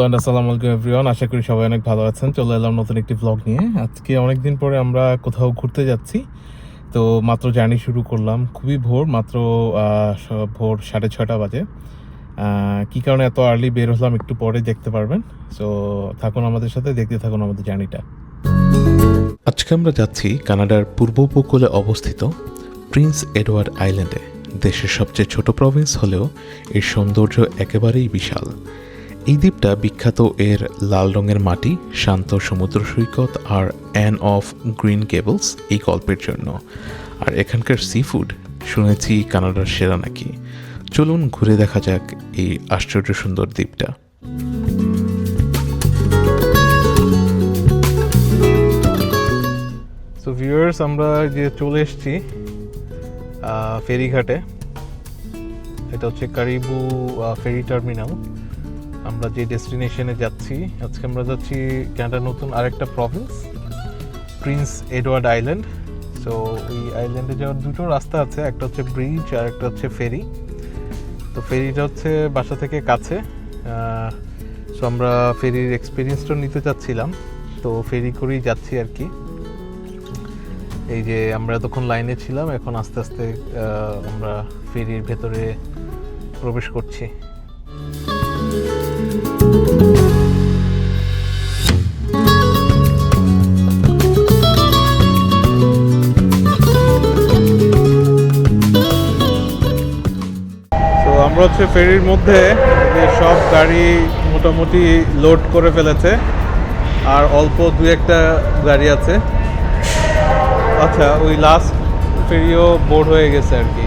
And আসসালামু আলাইকুম everyone. আশা করি সবাই অনেক ভালো আছেন। চলে এলাম নতুন একটি ভ্লগ নিয়ে। আজকে অনেকদিন পরে আমরা কোথাও ঘুরতে যাচ্ছি। তো মাত্র জার্নি শুরু করলাম, খুবই ভোর, মাত্র ভোর 6:30 বাজে। কী কারণে এত আর্লি বের হলাম একটু পরে দেখতে পারবেন। সো থাকুন আমাদের সাথে, দেখতে থাকুন আমাদের জার্নিটা। আজকে আমরা যাচ্ছি কানাডার পূর্ব উপকূলে অবস্থিত প্রিন্স এডওয়ার্ড আইল্যান্ডে। দেশের সবচেয়ে ছোট প্রভিন্স হলেও এর সৌন্দর্য একেবারেই বিশাল। এই দ্বীপটা বিখ্যাত এর লাল রঙের মাটি, শান্ত সমুদ্র সৈকত আর অ্যান অফ গ্রিন গেবলস এই গল্পের জন্য। আর এখানকার সি ফুড শুনেছি কানাডার সেরা নাকি। চলুন ঘুরে দেখা যাক এই আশ্চর্য সুন্দর দ্বীপটা। সো ভিউয়ার্স, আমরা যে চলে এসেছি ফেরিঘাটে। এটা হচ্ছে কারিবু ফেরি টার্মিনাল। আমরা যে ডেস্টিনেশনে যাচ্ছি, আজকে আমরা যাচ্ছি ক্যানাডার নতুন আরেকটা Province, Prince Edward island. So ওই আইল্যান্ডে যাওয়ার দুটো রাস্তা আছে, একটা হচ্ছে ব্রিজ আর একটা হচ্ছে ফেরি। তো ফেরিটা হচ্ছে বাসা থেকে কাছে। সো আমরা ফেরির এক্সপিরিয়েন্সটা নিতে চাচ্ছিলাম, তো ফেরি করেই যাচ্ছি আর কি। এই যে আমরা এতক্ষণ লাইনে ছিলাম, এখন আস্তে আস্তে আমরা ফেরির ভেতরে প্রবেশ করছি। তো আমরা হচ্ছে ফেরির মধ্যে যে সব গাড়ি মোটামুটি লোড করে ফেলেছে, আর অল্প দু একটা গাড়ি আছে। আচ্ছা, ওই লাস্ট ফেরিও বোর্ড হয়ে গেছে আর কি।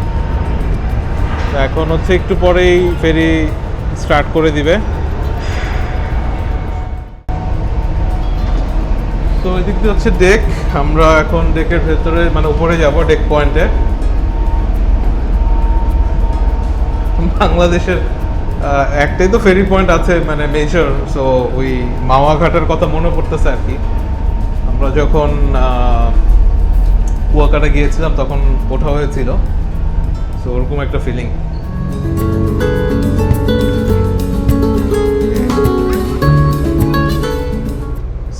এখন হচ্ছে একটু পরেই ফেরি স্টার্ট করে দিবে। তো এদিক দিয়ে হচ্ছে ডেক। আমরা এখন ডেকের ভেতরে মানে উপরে যাব, ডেক পয়েন্টে। বাংলাদেশের একটাই তো ফেরি পয়েন্ট আছে মানে মেজর। সো ওই মাওয়া ঘাটের কথা মনে পড়তেছে আর কি। আমরা যখন কুয়াকাটা গিয়েছিলাম তখন ওঠা হয়েছিল, সো ওরকম একটা ফিলিং।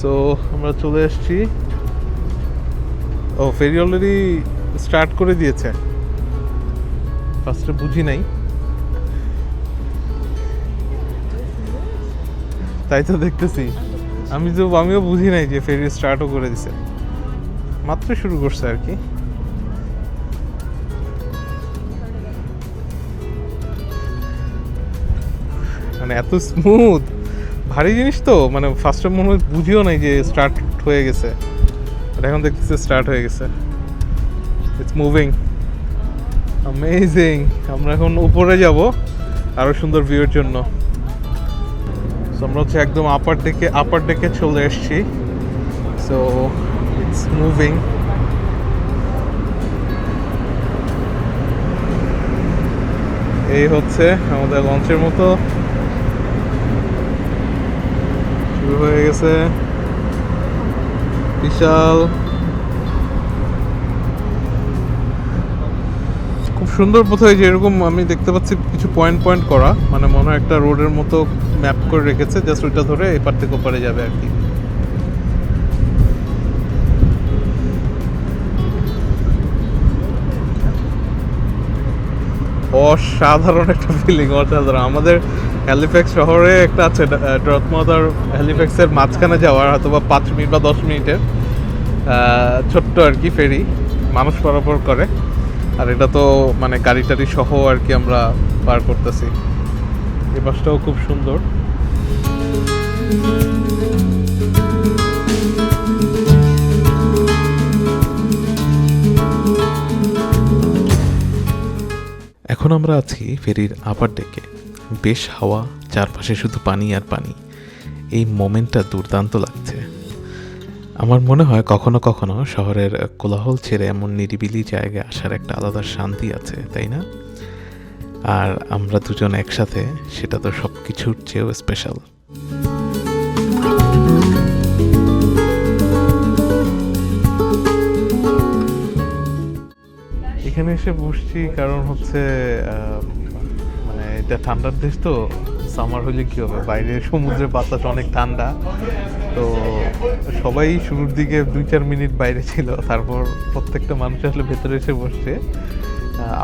সো আমরা চলে এসেছি। ও, ফেরি অলরেডি স্টার্ট করে দিয়েছে। ফার্স্টে বুঝি নাই, তাই তো দেখতেছি। আমিও বুঝি নাই যে ফেরি স্টার্টও করে দিছে, মাত্র শুরু করছে আর কি। মানে এত স্মুথ, ভারী জিনিস তো, মানে ফার্স্টে মনে হয় বুঝিও নাই যে স্টার্ট হয়ে গেছে, আর এখন দেখতেছে স্টার্ট হয়ে গেছে। It's moving, amazing. আমরা এখন উপরে যাব আরো সুন্দর ভিউর জন্য। আমরা হচ্ছে একদম আপার ডেকে চলে এসেছি। So it's moving. এই হচ্ছে আমাদের লঞ্চের মতো শুরু হয়ে গেছে। বিশাল, খুব সুন্দর। বোধহয় যে এরকম আমি দেখতে পাচ্ছি কিছু পয়েন্ট পয়েন্ট করা, মানে মনে হয় একটা রোডের মতো ম্যাপ করে রেখেছে, জাস্ট ওইটা ধরে এপার থেকে ওপারে যাবে আর কি। অসাধারণ একটা ফিলিং, অসাধারণ। আমাদের হ্যালিফ্যাক্স শহরে একটা আছে ড্রথমাউথ আর হ্যালিফ্যাক্সের মাঝখানে যাওয়ার হয়তো বা 5 মিনিট বা 10 মিনিটের ছোট্ট আর কি ফেরি, মানুষ পারাপার করে। আর এটা তো মানে গাড়ি টাড়ি সহ আর কি আমরা পার করতেছি। এই বাসটাও খুব সুন্দর। এখন আমরা আছি ফেরির আপার ডেকে। বেশ হাওয়া, চারপাশে শুধু পানি আর পানি। এই মোমেন্টটা দুর্দান্ত লাগছে। আমার মনে হয় কখনো কখনো শহরের কোলাহল ছেড়ে এমন নিরিবিলি জায়গায় আসার একটা আলাদা শান্তি আছে, তাই না? আর আমরা দুজন একসাথে, সেটা তো সব কিছুর চেয়েও স্পেশাল। এখানে এসে বসছি কারণ হচ্ছে মানে এটা ঠান্ডার দেশ তো, সামার হলে কী হবে, বাইরে সমুদ্রের বাতাস অনেক ঠান্ডা। তো সবাই শুরুর দিকে 2-4 মিনিট বাইরে ছিল, তারপর প্রত্যেকটা মানুষ আসলে ভেতরে এসে বসছে।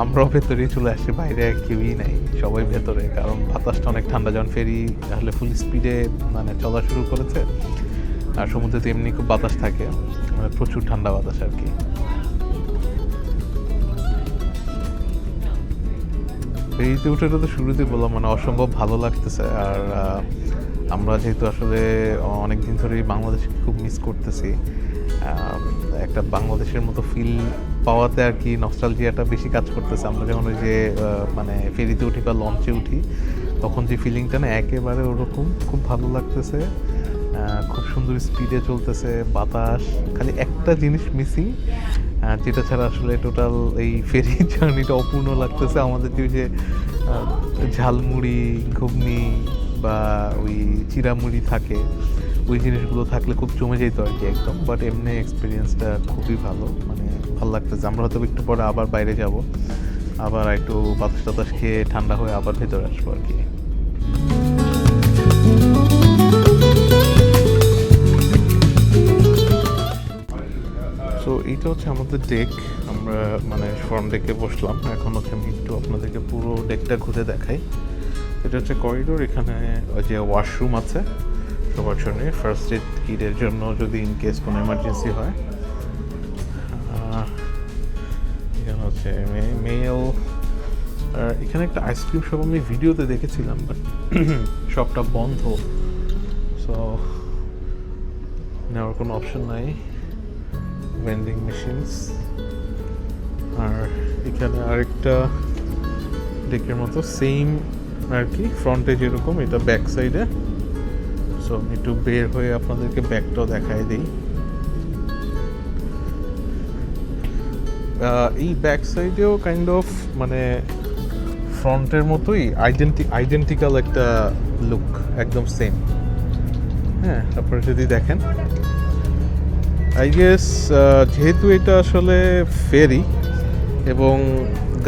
আমরাও ভেতরেই চলে আসছি, বাইরে কেউই নাই, সবাই ভেতরে, কারণ বাতাসটা অনেক ঠান্ডা। যখন ফেরি আসলে ফুল স্পিডে মানে চলা শুরু করেছে, আর সমুদ্রে তো এমনি খুব বাতাস থাকে, মানে প্রচুর ঠান্ডা বাতাস আর কি। ফেরিতে উঠে তো শুরুতে বললাম মানে অসম্ভব ভালো লাগতেছে। আর আমরা যেহেতু আসলে অনেক দিন ধরেই বাংলাদেশকে খুব মিস করতেছি, একটা বাংলাদেশের মতো ফিল পাওয়াতে আর কি নস্টালজিয়াটা বেশি কাজ করতেছে। আমরা যখন ওই যে মানে ফেরিতে উঠি বা লঞ্চে উঠি, তখন যে ফিলিংটা না একেবারে ওরকম, খুব ভালো লাগতেছে। খুব সুন্দর স্পিডে চলতেছে বাতাস, খালি একটা জিনিস মিসিং, যেটা ছাড়া আসলে টোটাল এই ফেরি জার্নিটা অপূর্ণ লাগতেছে আমাদের। যে ঝালমুড়ি, ঘুগনি বা ওই চিরামুড়ি থাকে, ওই জিনিসগুলো থাকলে খুব জমে যেত আর কি একদম। বাট এমনি এক্সপিরিয়েন্সটা খুবই ভালো, মানে ভালো লাগতেছে। আমরা হয়তো একটু পরে আবার বাইরে যাব, আবার একটু বাতাস টাতাস খেয়ে ঠান্ডা হয়ে আবার ভেতরে আসবো আর কি। তো এইটা হচ্ছে আমাদের ডেক। আমরা মানে ফ্রন্ট ডেকে বসলাম। এখন হচ্ছে আমি একটু আপনাদেরকে পুরো ডেকটা ঘুরে দেখাই। এটা হচ্ছে করিডোর, এখানে ওই যে ওয়াশরুম আছে সবার জন্য, ফার্স্ট এড কিটের জন্য যদি ইন কেস কোনো এমার্জেন্সি হয়। এখানে হচ্ছে মেল। আর এখানে একটা আইসক্রিম শপ আমি ভিডিওতে দেখেছিলাম, বাট শপটা বন্ধ, সো নেওয়ার কোনো অপশন নাই। Vending machines. আর এখানে আরেকটা ডেকের মতো সেম আর কি, ফ্রন্টে যেরকম, এটা ব্যাক সাইডে। সো আমি একটু বের হয়ে আপনাদেরকে ব্যাকটাও দেখাই দিই। এই ব্যাক সাইডেও কাইন্ড অফ মানে ফ্রন্টের মতোই আইডেন্টিক্যাল একটা লুক, একদম সেম। হ্যাঁ, আপনারা যদি দেখেন, আই গেস যেহেতু এটা আসলে ফেরি এবং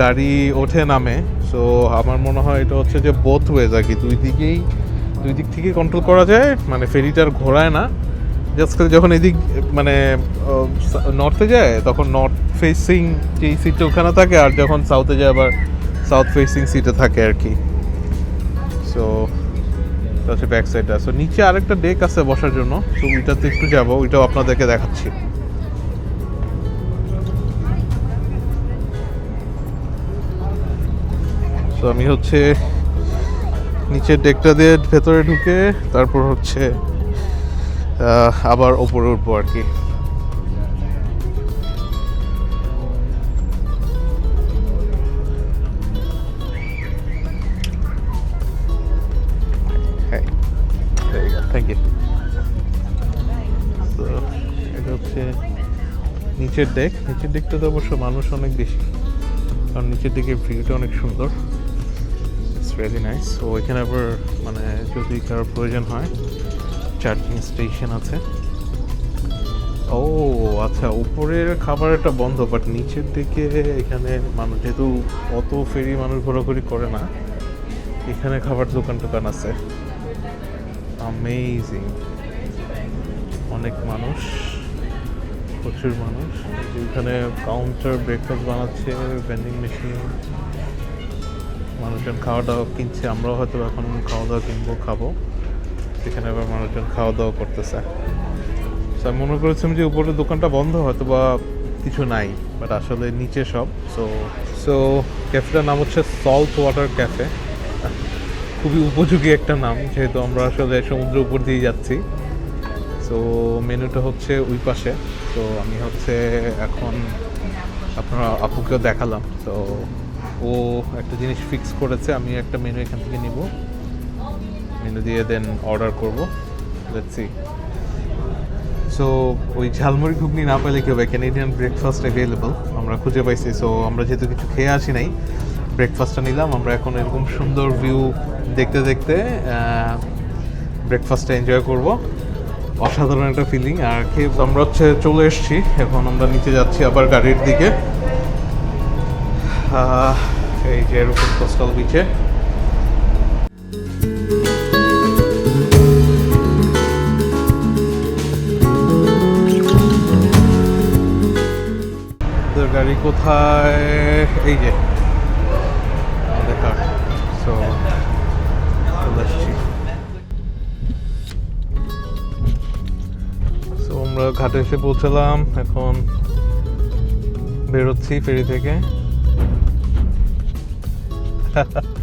গাড়ি ওঠে নামে, সো আমার মনে হয় এটা হচ্ছে যে বোথ ওয়েজ আর কি, দুই দিক থেকে কন্ট্রোল করা যায়। মানে ফেরিটার ঘোরায় না, জাস্ট যখন এদিক মানে নর্থে যায় তখন নর্থ ফেসিং যেই সিটটা ওখানে থাকে, আর যখন সাউথে যায় আবার সাউথ ফেসিং সিটে থাকে আর কি। সো হচ্ছে ব্যাক সাইডটা। সো নিচে আরেকটা ডেক আছে বসার জন্য, তো ওইটাতে একটু যাবো, ওইটাও আপনাদেরকে দেখাচ্ছি। তো আমি হচ্ছে নিচের ডেকটা দিয়ে ভেতরে ঢুকে তারপর হচ্ছে আবার ওপরে উঠবো আর কি। Thank you. তো এটা হচ্ছে নিচের ডেকটাতে অবশ্য মানুষ অনেক বেশি, কারণ নিচের দিকে ভিউটা অনেক সুন্দর, ইটস ভেরি নাইস। ও এখানে আবার মানে যদি কারোর প্রয়োজন হয় চার্জিং স্টেশন আছে। ও আচ্ছা, উপরের খাবারটা বন্ধ, বাট নিচের দিকে এখানে মানুষ, যেহেতু অত ফেরি মানুষ ঘোরাঘুরি করে না, এখানে খাবার দোকান আছে। অ্যামেজিং, অনেক মানুষ, প্রচুর মানুষ। এখানে কাউন্টার, ব্রেকফাস্ট বানাচ্ছে, ভেন্ডিং মেশিন, মানুষজন খাওয়া দাওয়া কিনছে। আমরাও হয়তো এখন খাওয়া দাওয়া কিনবো, খাবো। এখানে আবার মানুষজন খাওয়া দাওয়া করতেছে। আমি মনে করেছিলাম যে উপরের দোকানটা বন্ধ, হয়তো বা কিছু নাই, বাট আসলে নিচে সব। সো ক্যাফেটার নাম হচ্ছে সল্ট ওয়াটার ক্যাফে। খুবই উপযোগী একটা নাম, যেহেতু আমরা আসলে সমুদ্রের উপর দিয়ে যাচ্ছি। সো মেনুটা হচ্ছে ওই পাশে। তো আমি হচ্ছে এখন আপনারা আপুকেও দেখালাম, তো ও একটা জিনিস ফিক্স করেছে, আমি একটা মেনু এখান থেকে নিব, মেনু দিয়ে দেন অর্ডার করবো। Let's see. সো ওই ঝালমুড়ি ঘুগনি না পেলে কি হবে, ক্যানাডিয়ান ব্রেকফাস্ট অ্যাভেলেবল আমরা খুঁজে পাইছি। সো আমরা যেহেতু কিছু খেয়ে আসি নাই, ব্রেকফাস্টটা নিলাম। আমরা এখন এরকম সুন্দর ভিউ দেখতে দেখতে ব্রেকফাস্টটা এনজয় করব। অসাধারণ একটা ফিলিং। আর খেয়ে আমরা হচ্ছে চলে এসেছি, এখন আমরা নিচে যাচ্ছি আবার গাড়ির দিকে। এই যে এরকম কোস্টাল বিচে। কোথায়, এই যে দেখা। সো চলে আসছি। সো আমরা ঘাটে এসে পৌঁছালাম, এখন বেরোচ্ছি ফেরি থেকে।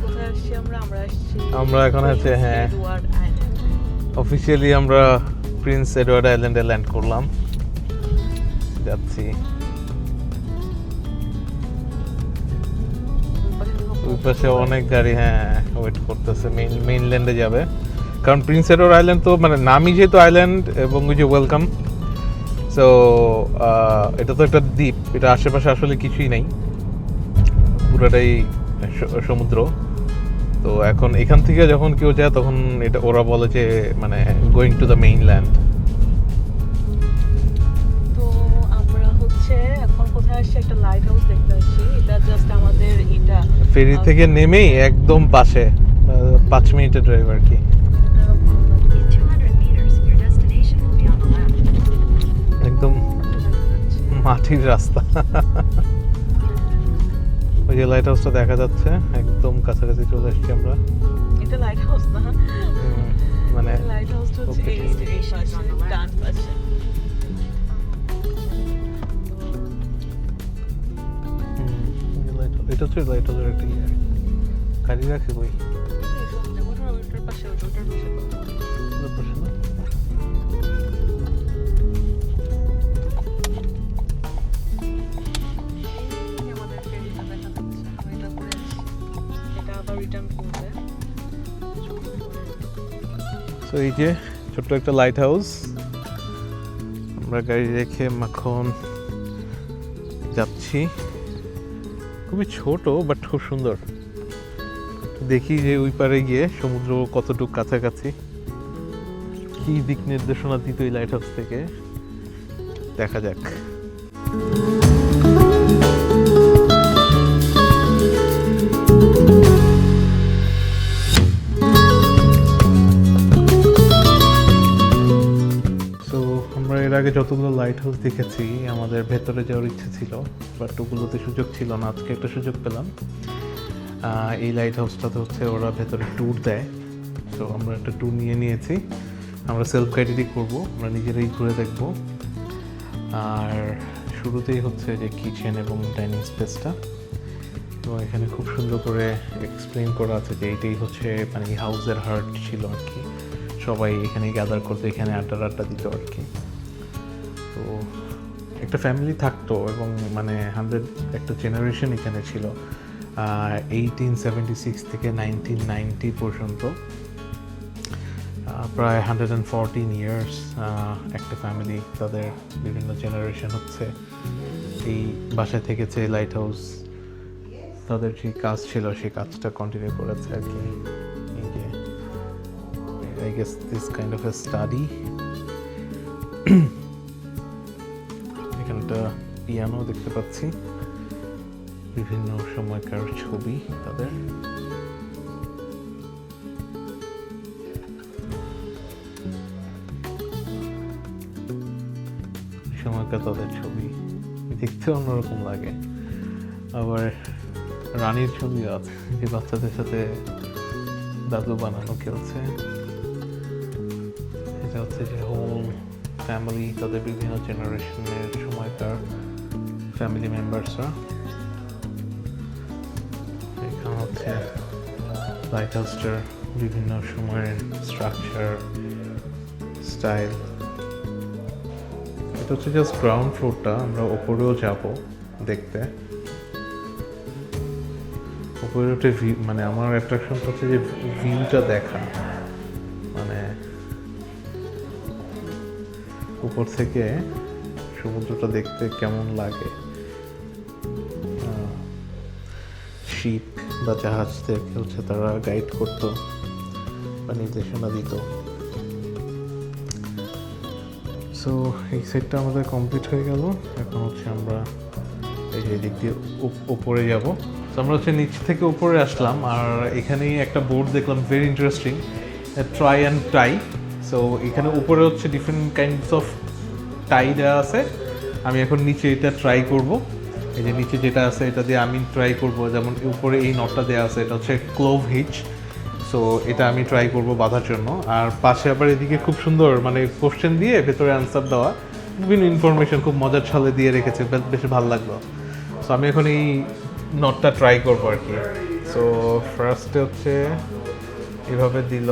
কোথায় আসছি আমরা? আমরা এখন আছে, হ্যাঁ, এডওয়ার্ড আইল্যান্ড। অফিসিয়ালি আমরা প্রিন্স এডওয়ার্ড আইল্যান্ডে ল্যান্ড করলাম, যাচ্ছি। ওই পাশে অনেক গাড়ি, হ্যাঁ, ওয়েট করতেছে, মেইনল্যান্ডে যাবে। কারণ প্রিন্স এডওয়ার্ড আইল্যান্ড তো মানে নামই যেহেতু আইল্যান্ড এবং ওই যে ওয়েলকাম, সো এটা তো একটা দ্বীপ, এটা আশেপাশে আসলে কিছুই নেই, পুরোটাই সমুদ্র। তো এখন এখান থেকে যখন কেউ যায় তখন এটা ওরা বলে যে মানে গোয়িং টু দ্য মেইনল্যান্ড। তো আমরা হচ্ছে এখন কোথায় আসছি? একটা লাইট হাউস দেখতে আসছি। এটা জাস্ট আমাদের এটা ফেরি থেকে নেমেই একদম পাশে, 5 মিনিটের ড্রাইভ আর কি। In 200 meters, your destination will be on the left. একদম মাটির রাস্তা। ওই যে লাইট হাউসটা দেখা যাচ্ছে, একদম কাছাকাছি চলে এসেছি আমরা। এটা লাইট হাউস না, মানে লাইট হাউসটা হচ্ছে Okay. এই পাশে, ডান পাশে। এটা হচ্ছে লাইট হাউসের একটা ইয়ে, গাড়ি রাখে কই ওটার পাশে, ওটার পাশে। ওটার পাশে না? এই আমাদের ফেরিটা দেখা যাচ্ছে, এটা করে এটা আবার রিটার্ন করবে। তো এই যে ছোট্ট একটা লাইট হাউস, আমরা গাড়ি রেখে এখন যাচ্ছি। খুবই ছোট বাট খুব সুন্দর। দেখি যে ওই পারে গিয়ে সমুদ্র কতটুকু কাছাকাছি, কি দিক নির্দেশনা দিত এই লাইট হাউস থেকে, দেখা যাক। সো আমরা এর আগে যতগুলো লাইট হাউস দেখেছি আমাদের ভেতরে যাওয়ার ইচ্ছে ছিল, বাট ওগুলোতে সুযোগ ছিল না। আজকে একটা সুযোগ পেলাম। এই লাইট হাউসটাতে হচ্ছে ওরা ভেতরে ট্যুর দেয়, তো আমরা একটা ট্যুর নিয়েছি। আমরা সেলফ গাইডেডই করবো, আমরা নিজেরাই ঘুরে দেখব। আর শুরুতেই হচ্ছে যে কিচেন এবং ডাইনিং স্পেসটা, তো এখানে খুব সুন্দর করে এক্সপ্লেন করা আছে যে এইটাই হচ্ছে মানে হাউসের হার্ট ছিল আর কি। সবাই এখানে গ্যাদার করতো, এখানে আড্ডা দিত আর কি। তো একটা ফ্যামিলি থাকতো এবং মানে একটা জেনারেশন এখানে ছিল। 1876 থেকে 1990 পর্যন্ত প্রায় 114 ইয়ার্স একটা ফ্যামিলি, তাদের বিভিন্ন জেনারেশন হচ্ছে এই বাসায় থেকেছে। লাইট হাউস তাদের যে কাজ ছিল সেই কাজটা কন্টিনিউ করেছে আর কি। এই যে I guess this kind of a study. এখানে একটা পিয়ানো দেখতে পাচ্ছি, বিভিন্ন সময়কার ছবি তাদের। সময়কার তাদের ছবি দেখতে অন্যরকম লাগে। আবার রানীর ছবিও আছে, যে বাচ্চাদের সাথে দাদু বানানো খেলছে। এটা হচ্ছে যে হোল ফ্যামিলি, তাদের বিভিন্ন জেনারেশনের সময়কার ফ্যামিলি মেম্বার্সরা। এখানে হচ্ছে লাইট হাউসটার বিভিন্ন সময়ের স্ট্রাকচার, স্টাইল। এটা হচ্ছে জাস্ট গ্রাউন্ড ফ্লোরটা, আমরা ওপরেও যাব দেখতে। উপরে উঠে মানে আমার অ্যাট্রাকশনটা হচ্ছে যে ভিউটা দেখা, মানে উপর থেকে সমুদ্রটা দেখতে কেমন লাগে। শিপ বা জাহাজদেরকে হচ্ছে তারা গাইড করতো বা নির্দেশনা দিত। সো এই সেটটা আমাদের কমপ্লিট হয়ে গেল। এখন হচ্ছে আমরা এই যে দিক দিয়ে উপরে যাব। তো আমরা হচ্ছে নিচ থেকে উপরে আসলাম, আর এখানেই একটা বোর্ড দেখলাম, very interesting, try and tie. So এখানে উপরে হচ্ছে ডিফারেন্ট কাইন্ডস অফ টাই দেওয়া আছে। আমি এখন নিচে এটা ট্রাই করব। এই যে নিচে যেটা আছে এটা দিয়ে আমি ট্রাই করব, যেমন উপরে এই নটটা দেওয়া আছে এটা হচ্ছে ক্লোভ হিচ, সো এটা আমি ট্রাই করব বাঁধার জন্য। আর পাশে আবার এদিকে খুব সুন্দর মানে কোশ্চেন দিয়ে ভেতরে অ্যান্সার দেওয়া বিভিন্ন ইনফরমেশন খুব মজার ছলে দিয়ে রেখেছে, বেশ ভালো লাগলো। সো আমি এখন এই নটটা ট্রাই করবো আর কি। সো ফার্স্টে হচ্ছে এভাবে দিল,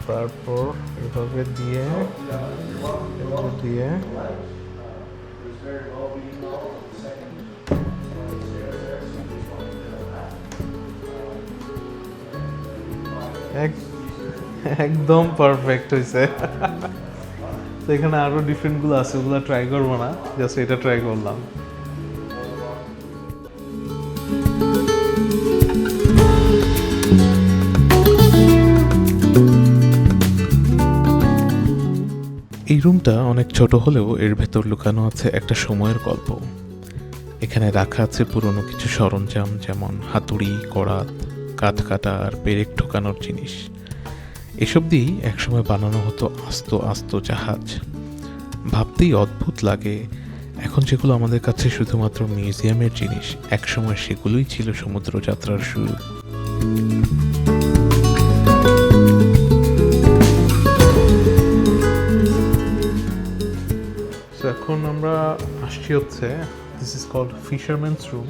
তারপর এভাবে দিয়ে একদম পারফেক্ট হয়েছে। তো এখানে আরো ডিফারেন্টগুলো আছে, ওগুলো ট্রাই করবো না, জাস্ট এটা ট্রাই করলাম। এই রুমটা অনেক ছোট হলেও এর ভেতর লুকানো আছে একটা সময়ের গল্প। এখানে রাখা আছে পুরনো কিছু সরঞ্জাম, যেমন হাতুড়ি, করাত, কাঠ কাটা আর পেরেক ঠোকানোর জিনিস। এসব দিয়েই একসময় বানানো হতো আস্ত আস্ত জাহাজ। ভাবতেই অদ্ভুত লাগে, এখন যেগুলো আমাদের কাছে শুধুমাত্র মিউজিয়ামের জিনিস, একসময় সেগুলোই ছিল সমুদ্র যাত্রার শুরু। এখন আমরা আসছি হচ্ছে, this is called fisherman's room.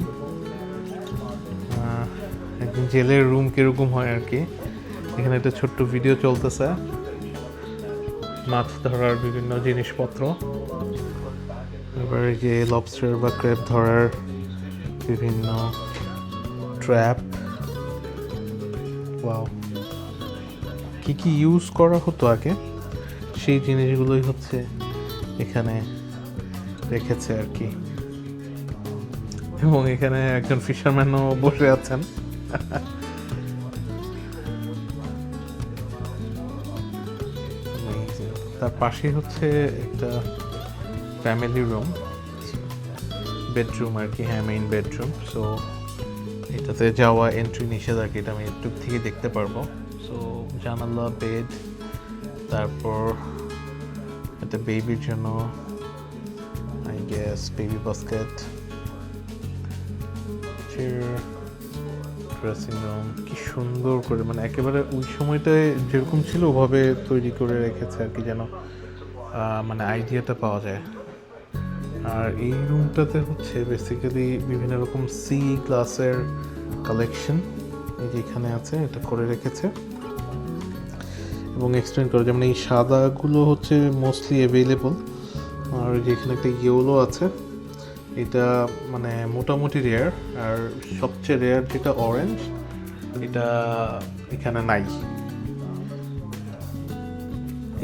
একদিন জেলের রুম কিরকম হয় আর কি। এখানে একটা ছোট্ট ভিডিও চলতেছে, মাছ ধরার বিভিন্ন জিনিসপত্র, এবারে যে লবস্টার বা ক্র্যাব ধরার বিভিন্ন ট্র্যাপ। ওয়াও, কি ইউজ করা হতো আগে সেই জিনিসগুলোই হচ্ছে এখানে রেখেছে আর কি। এবং এখানে একজন ফিশারম্যানও বসে আছেন। তার পাশে হচ্ছে একটা ফ্যামিলি রুম, বেডরুম আর কি, হ্যাঁ মেইন বেডরুম। সো এটাতে যাওয়া এন্ট্রি নিষেধ আর কি, এটা আমি ইউটিউব থেকে দেখতে পারবো। সো জানালা, বেড, তারপর এটা বেবির জন্য I guess baby basket, dressing room. কি সুন্দর করে মানে একেবারে ওই সময়টায় যেরকম ছিল ওভাবে তৈরি করে রেখেছে আর কি, যেন মানে আইডিয়াটা পাওয়া যায়। আর এই রুমটাতে হচ্ছে বেসিক্যালি বিভিন্ন রকম সি গ্লাসের কালেকশন এই যে এখানে আছে, এটা করে রেখেছে এবং এক্সপ্লেন করে, যেমন এই সাদাগুলো হচ্ছে মোস্টলি অ্যাভেলেবল, আর যে এখানে একটা ইয়েলো আছে, এটা মানে মোটামুটি রেয়ার, আর সবচেয়ে রেয়ার যেটা অরেঞ্জ, এটা এখানে নাই।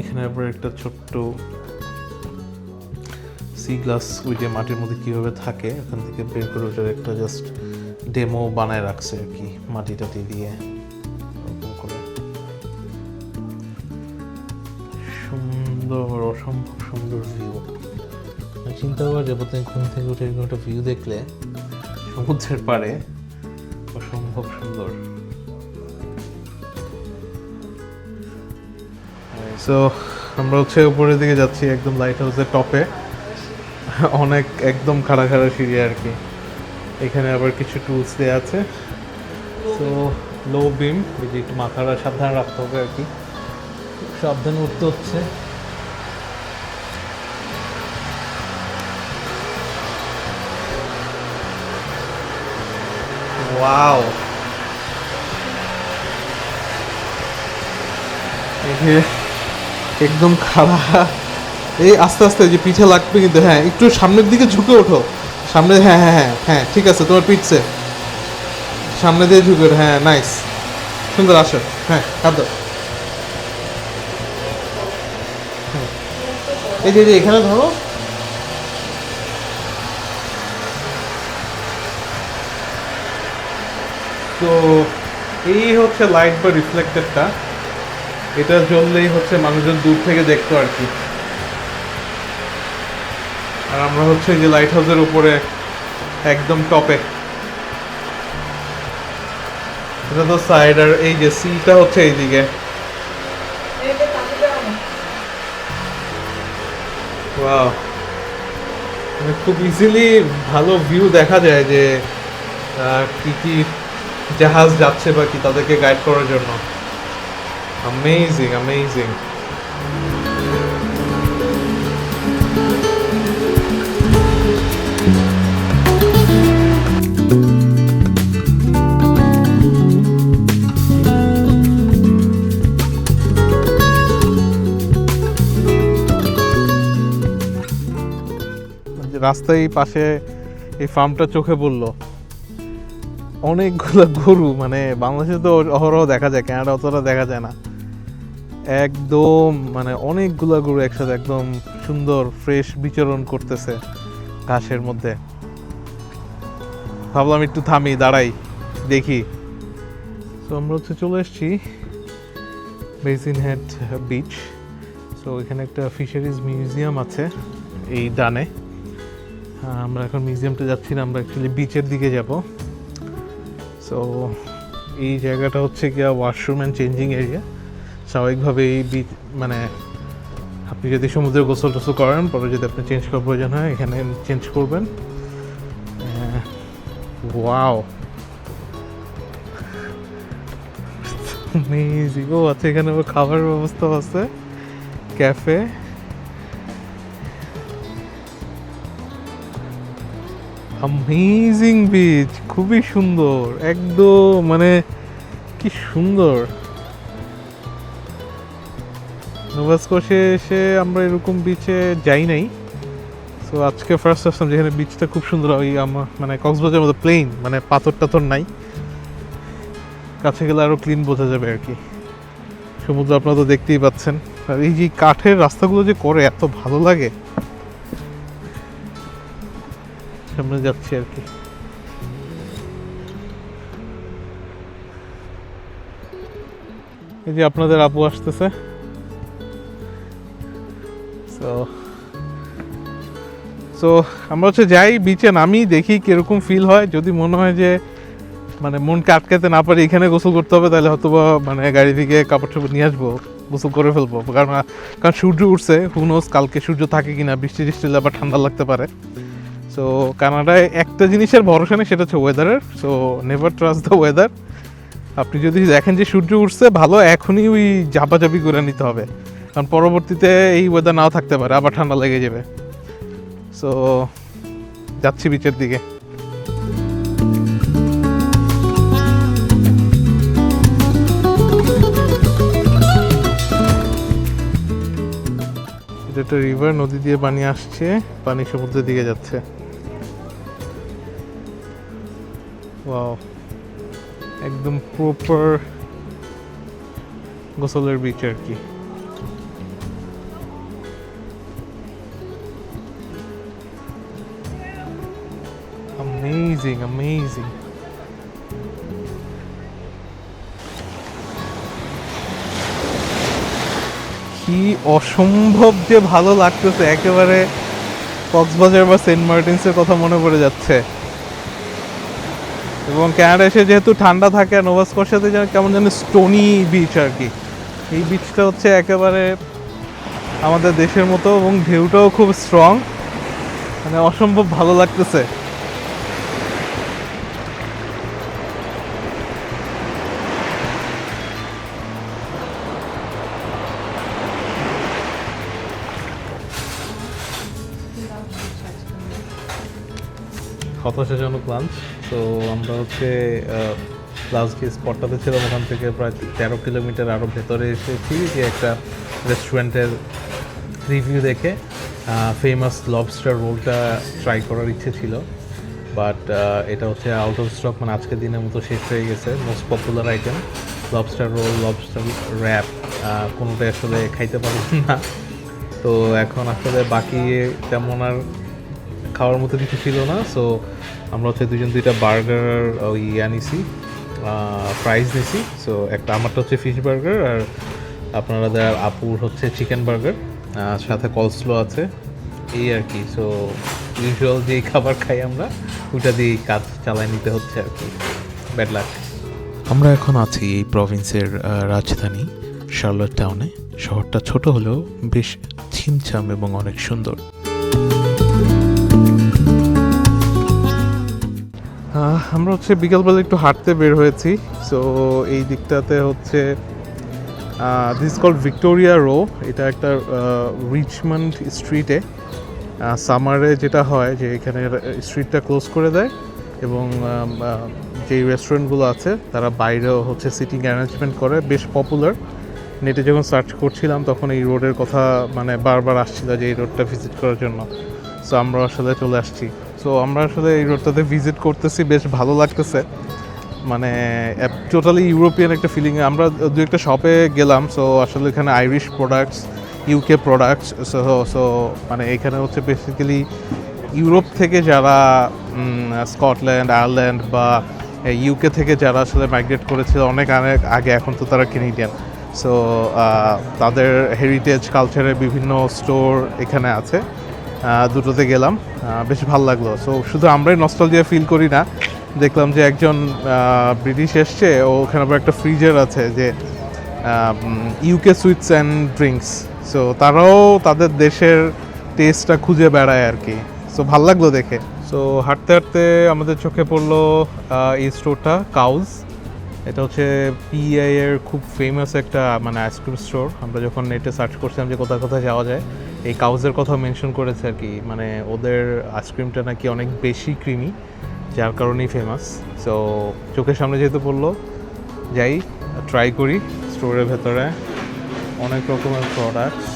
এখানে আবার একটা ছোট্ট সি গ্লাস, ওই যে মাটির মধ্যে কীভাবে থাকে ওখান থেকে বের করে ওটার একটা জাস্ট ডেমো বানায় রাখছে আর কি, মাটি টাটি দিয়ে করে। সুন্দর, অসম্ভব সুন্দর ভিউ। চিন্তা করা যাবো তুমি ঘুম থেকে উঠে এরকম একটা ভিউ দেখলে সমুদ্রের পাড়ে, অসম্ভব সুন্দর। সো আমরা হচ্ছে উপরের দিকে যাচ্ছি, একদম লাইট হাউসের টপে, অনেক একদম খাড়া খাড়া সিঁড়ি আর কি। এখানে আবার কিছু টুলস দেওয়া আছে। সো লো বিম, এই যে একটু মাথাটা সাবধান রাখতে হবে আর কি, সাবধানে উঠতে হচ্ছে। ওয়াও, একদম খাড়া, এই আস্তে আস্তে যে পিঠে লাগবে কিন্তু, হ্যাঁ একটু সামনের দিকে ঝুঁকে ওঠো, সামনে, হ্যাঁ হ্যাঁ হ্যাঁ হ্যাঁ ঠিক আছে, তোমার পিঠছে সামনে দিয়ে ঝুঁকে ওঠো, হ্যাঁ নাইস, সুন্দর, আসো, হ্যাঁ হাত দাও, এই যে এখানে ধরো। তো এই হচ্ছে লাইট বা রিফ্লেক্টেডটা, এটা জ্বললেই হচ্ছে মানুষজন দূর থেকে দেখতো আর কি। আর আমরা হচ্ছে যে লাইট হাউসের উপরে একদম টপে, এটা তো সাইড, আর এই যে সিটা হচ্ছে এইদিকে। ওয়াও, মানে খুব ইজিলি ভালো ভিউ দেখা যায় যে কি কি জাহাজ যাচ্ছে বা কি তাদেরকে গাইড করার জন্য। Amazing amazing. রাস্তায় পাশে এই ফার্মটা চোখে পড়লো, অনেকগুলো গরু, মানে বাংলাদেশে তো অহরহ দেখা যায়, কানাডা অতটা দেখা যায় না। একদম মানে অনেকগুলো গরু একসাথে একদম সুন্দর ফ্রেশ বিচরণ করতেছে ঘাসের মধ্যে। ভাবলাম একটু থামি, দাঁড়াই, দেখি। তো আমরা হচ্ছে চলে এসেছি বেসিন হেড বিচ। সো এখানে একটা ফিশারিজ মিউজিয়াম আছে এই ডানে। আমরা এখন মিউজিয়ামটা যাচ্ছি না, আমরা অ্যাকচুয়ালি বিচের দিকে যাব। সো এই জায়গাটা হচ্ছে গিয়া ওয়াশরুম অ্যান্ড চেঞ্জিং এরিয়া। স্বাভাবিকভাবে এই বিচ মানে আপনি যদি সমুদ্রে গোসল টোসল করেন, পরে যদি আপনি চেঞ্জ করার প্রয়োজন হয় এখানে চেঞ্জ করবেন। Wow, amazing. ও আচ্ছা, এখানে আবার খাবারের ব্যবস্থা আছে, ক্যাফে। অ্যামেজিং বিচ, খুবই সুন্দর একদম, মানে কি সুন্দর। নোভা স্কশিয়া এসে আমরা এরকম বিচে যাই নাই। সো আজকে ফার্স্ট আসলাম যেখানে বিচটা খুব সুন্দর। ওই আমার মানে কক্সবাজারের মতো প্লেন, মানে পাথর টাথর নাই, কাছে গেলে আরও ক্লিন বোঝা যাবে আর কি। সমুদ্র আপনারা তো দেখতেই পাচ্ছেন। আর এই যে কাঠের রাস্তাগুলো যে করে এত ভালো লাগে। সামনে যাচ্ছি আর কি। এই যে আপনাদের আপু আসতেছে। সো আমরা হচ্ছে যাই, বিচে নামি, দেখি কিরকম ফিল হয়। যদি মনে হয় যে মানে মনকে আটকাতে না পারি, এখানে গোসল করতে হবে, তাহলে হয়তো বা মানে গাড়ি থেকে কাপড় টাপড় নিয়ে আসবো, গোসল করে ফেলবো। কারণ সূর্য উঠছে, হুনোস কালকে সূর্য থাকে কিনা, বৃষ্টি টিষ্টি আবার ঠান্ডা লাগতে পারে। সো কানাডায় একটা জিনিসের ভরসা নেই, সেটা হচ্ছে ওয়েদারের। So never trust the weather. আপনি যদি দেখেন যে সূর্য উঠছে, ভালো এখনই ওই ঝাপাঝাপি করে নিতে হবে, কারণ পরবর্তীতে এই ওয়েদার নাও থাকতে পারে, আবার ঠান্ডা লেগে যাবে। সো যাচ্ছি বিচের দিকে। এটা একটা রিভার, নদী দিয়ে পানি আসছে, পানি সমুদ্রের দিকে যাচ্ছে। ওয়াও, একদম প্রপার গোসলের বিচ আর কি। Amazing, amazing. কি অসম্ভব যে ভালো লাগতেছে, একেবারে কক্সবাজার বা সেন্ট মার্টিনসের কথা মনে পড়ে যাচ্ছে। এবং ক্যানাডা এসে যেহেতু ঠান্ডা থাকে, আর নোভা স্কশিয়াতে যেন কেমন যেন স্টোনি বিচ আর কি। এই বিচটা হচ্ছে একেবারে আমাদের দেশের মতো, এবং ঢেউটাও খুব স্ট্রং, মানে অসম্ভব ভালো লাগতেছে। হতাশাজনক লাঞ্চ। তো আমরা হচ্ছে লাস্ট যে স্পটটাতে ছিলাম ওখান থেকে প্রায় 13 কিলোমিটার আরও ভেতরে এসেছি, যে একটা রেস্টুরেন্টের রিভিউ দেখে ফেমাস লবস্টার রোলটা ট্রাই করার ইচ্ছে ছিল। বাট এটা হচ্ছে আউট অফ স্টক, মানে আজকের দিনের মতো শেষ হয়ে গেছে। Most popular item lobster roll, lobster wrap, কোনোটাই আসলে খাইতে পারলাম না। তো এখন আসলে বাকি তেমন আর খাওয়ার মতো কিছু ছিল না। সো আমরা হচ্ছে দুইটা বার্গার ওই আনিছি, ফ্রাইজ নিছি। সো একটা আমারটা হচ্ছে ফিশ বার্গার, আর আপনাদের আপুর হচ্ছে চিকেন বার্গার, সাথে কলস্লো আছে, এই আর কি। সো ইউজুয়াল যেই খাবার খাই আমরা, ওটা দিয়েই কাজ চালায় নিতে হচ্ছে আর কি। Bad luck. আমরা এখন আছি এই প্রভিন্সের রাজধানী শার্লট টাউনে। শহরটা ছোট হলেও বেশ ছিমছাম এবং অনেক সুন্দর। আমরা হচ্ছে বিকালবেলা একটু হাঁটতে বের হয়েছি। সো এই দিকটাতে হচ্ছে দিস কল্ড ভিক্টোরিয়া রো। এটা একটা রিচমন্ড স্ট্রিটে সামারে যেটা হয় যে এখানে স্ট্রিটটা ক্লোজ করে দেয় এবং যেই রেস্টুরেন্টগুলো আছে তারা বাইরেও হচ্ছে সিটিং অ্যারেঞ্জমেন্ট করে, বেশ পপুলার। নেটে যখন সার্চ করছিলাম তখন এই রোডের কথা মানে বারবার আসছিল যে এই রোডটা ভিজিট করার জন্য। সো আমরা আসলে চলে আসছি। সো আমরা আসলে এই রোডটাতে ভিজিট করতেছি, বেশ ভালো লাগতেছে, মানে টোটালি ইউরোপিয়ান একটা ফিলিং। আমরা দু একটা শপে গেলাম, সো আসলে এখানে Irish products, UK products, so মানে এখানে হচ্ছে বেসিক্যালি ইউরোপ থেকে যারা স্কটল্যান্ড, আয়ারল্যান্ড বা ইউকে থেকে যারা আসলে মাইগ্রেট করেছিল অনেক আগে, এখন তো তারা কেনেডিয়ান। সো তাদের হেরিটেজ কালচারের বিভিন্ন স্টোর এখানে আছে। দুটোতে গেলাম, বেশ ভালো লাগলো। সো শুধু আমরাই নস্টালজিয়া ফিল করি না, দেখলাম যে একজন ব্রিটিশ এসছে, ও ওখানে আবার একটা ফ্রিজার আছে যে UK sweets and drinks. So তারাও তাদের দেশের টেস্টটা খুঁজে বেড়ায় আর কি। সো ভালো লাগলো দেখে। সো হাঁটতে হাঁটতে আমাদের চোখে পড়লো এই স্টোরটা, কাউজ। এটা হচ্ছে পিআই এর খুব ফেমাস একটা মানে আইসক্রিম স্টোর। আমরা যখন নেটে সার্চ করছিলাম যে কোথায় কোথায় যাওয়া যায়, এই কাউজের কথা মেনশন করেছে আর কি। মানে ওদের আইসক্রিমটা নাকি অনেক বেশি ক্রিমি, যার কারণেই ফেমাস। সো চোখের সামনে যেহেতু পড়লো, যাই ট্রাই করি। স্টোরের ভেতরে অনেক রকমের প্রোডাক্টস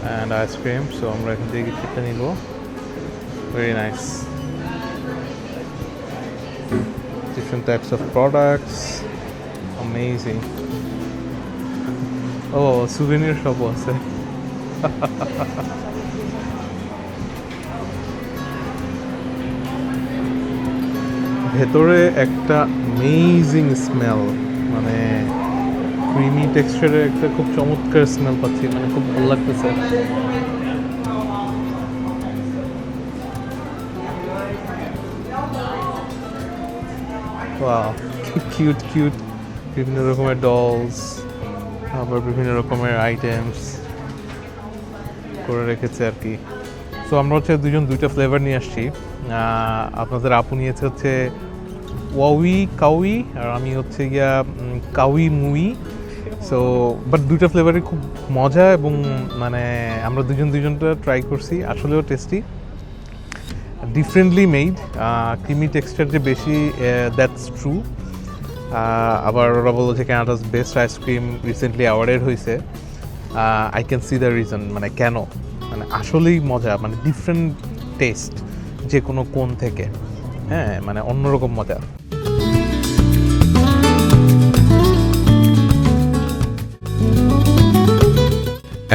অ্যান্ড আইসক্রিম। সো আমরা এখান থেকে কিছুটা নিব। Very nice, different types of products, amazing. Oh, souvenir shop আছে। ভেতরে একটা অ্যামেজিং স্মেল, মানে ক্রিমি টেক্সচারের একটা খুব চমৎকার স্মেল পাচ্ছি, মানে খুব ভালো লাগতেছে। ওয়াও, কিউট কিউট বিভিন্ন রকমের ডলস, আবার বিভিন্ন রকমের আইটেমস করে রেখেছে আর কি। সো আমরা হচ্ছে দুইটা ফ্লেভার নিয়ে আসছি। আপনাদের আপু নিয়েছে হচ্ছে ওয়াউই কাউই, আর আমি হচ্ছে গিয়া কাউই মুই। সো বাট দুইটা ফ্লেভারই খুব মজা, এবং মানে আমরা দুজনটা ট্রাই করছি, আসলেও tasty, differently made. Creamy texture যে বেশি, দ্যাটস ট্রু। আবার ওরা বললো যে Canada's best ice cream recently awarded হয়েছে। I can see the reason, মানে কেন, মানে আসলেই মজা, মানে ডিফারেন্ট টেস্ট যে কোনো কোণ থেকে, হ্যাঁ, মানে অন্যরকম মজা।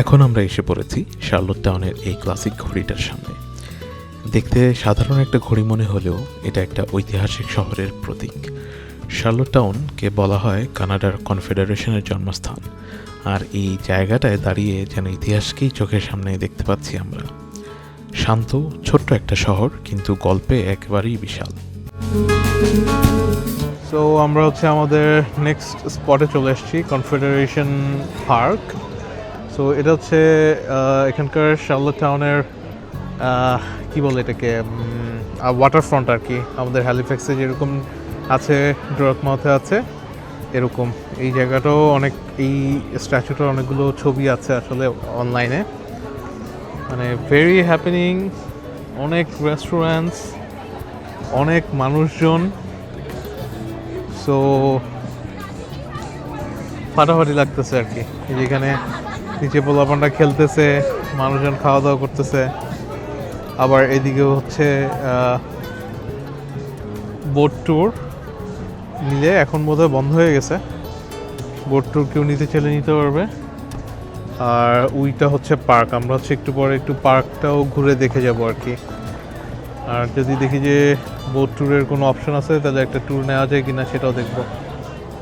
এখন আমরা এসে পড়েছি শার্লট টাউনের এই ক্লাসিক ঘড়িটার সামনে। দেখতে সাধারণ একটা ঘড়ি মনে হলেও এটা একটা ঐতিহাসিক শহরের প্রতীক। শার্লট টাউনকে বলা হয় কানাডার কনফেডারেশনের জন্মস্থান, আর এই জায়গাটায় দাঁড়িয়ে যেন ইতিহাসকেই চোখের সামনে দেখতে পাচ্ছি আমরা। শান্ত ছোট্ট একটা শহর, কিন্তু গল্পে একেবারেই বিশাল। সো আমরা হচ্ছে আমাদের নেক্সট স্পটে চলে এসেছি, কনফেডারেশন পার্ক। সো এটা হচ্ছে এখানকার শার্লট টাউনের কী বলে এটাকে, ওয়াটারফ্রন্ট আর কি। আমাদের হ্যালিফ্যাক্সে যেরকম আছে, ড্রকমাউথে আছে, এরকম এই জায়গাটাও অনেক, এই স্ট্যাচুটার অনেকগুলো ছবি আছে আসলে অনলাইনে। মানে ভেরি হ্যাপেনিং, অনেক রেস্টুরেন্টস, অনেক মানুষজন। সো ফাটাফাটি লাগতেছে আর কি। যেখানে নিচে পোলাপানটা খেলতেছে, মানুষজন খাওয়া দাওয়া করতেছে। আবার এদিকে হচ্ছে বোট ট্যুর নিলে, এখন বোধহয় বন্ধ হয়ে গেছে। বোট ট্যুর কেউ নিতে চলে নিতে পারবে। আর ওইটা হচ্ছে পার্ক, আমরা হচ্ছে একটু পরে একটু পার্কটাও ঘুরে দেখে যাব আর কি। আর যদি দেখি যে বোট ট্যুরের কোনো অপশন আছে, তাহলে একটা ট্যুর নেওয়া যায় কিনা সেটাও দেখবো।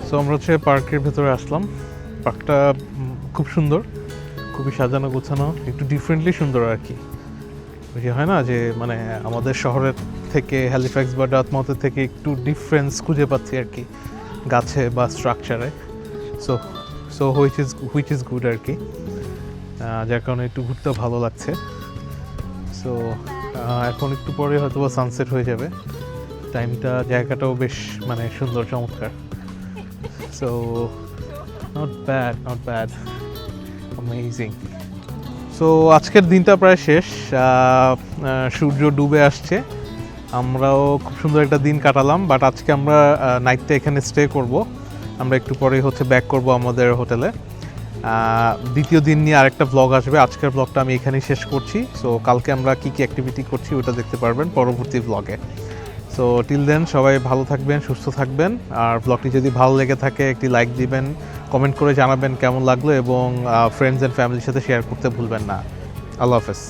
সো আমরা হচ্ছে পার্কের ভেতরে আসলাম। পার্কটা খুব সুন্দর, খুবই সাজানো গোছানো, একটু ডিফারেন্টলি সুন্দর আর কি। ওই যে হয় না যে মানে আমাদের শহরের থেকে, হ্যালিফ্যাক্স বা ডার্টমাউথের থেকে একটু ডিফারেন্স খুঁজে পাচ্ছি আর কি, গাছে বা স্ট্রাকচারে। সো হুইচ ইজ গুড আর কি, যার কারণে একটু ঘুরতে ভালো লাগছে। সো এখন একটু পরে হয়তো বা সানসেট হয়ে যাবে। টাইমটা জায়গাটাও বেশ মানে সুন্দর চমৎকার। So not bad amazing. So আজকের দিনটা প্রায় শেষ, সূর্য ডুবে আসছে, আমরাও খুব সুন্দর একটা দিন কাটালাম। বাট আজকে আমরা নাইটটা এখানে স্টে করব, আমরা একটু পরে হচ্ছে ব্যাক করব আমাদের হোটেলে। দ্বিতীয় দিন নিয়ে আরেকটা ব্লগ আসবে, আজকের ব্লগটা আমি এখানেই শেষ করছি। সো কালকে আমরা কী কী অ্যাক্টিভিটি করছি ওটা দেখতে পারবেন পরবর্তী ব্লগে। সো টিল দেন সবাই ভালো থাকবেন, সুস্থ থাকবেন, আর ব্লগটি যদি ভালো লেগে থাকে একটি লাইক দিবেন, কমেন্ট করে জানাবেন কেমন লাগলো, এবং ফ্রেন্ডস অ্যান্ড ফ্যামিলির সাথে শেয়ার করতে ভুলবেন না। আল্লাহ হাফেজ।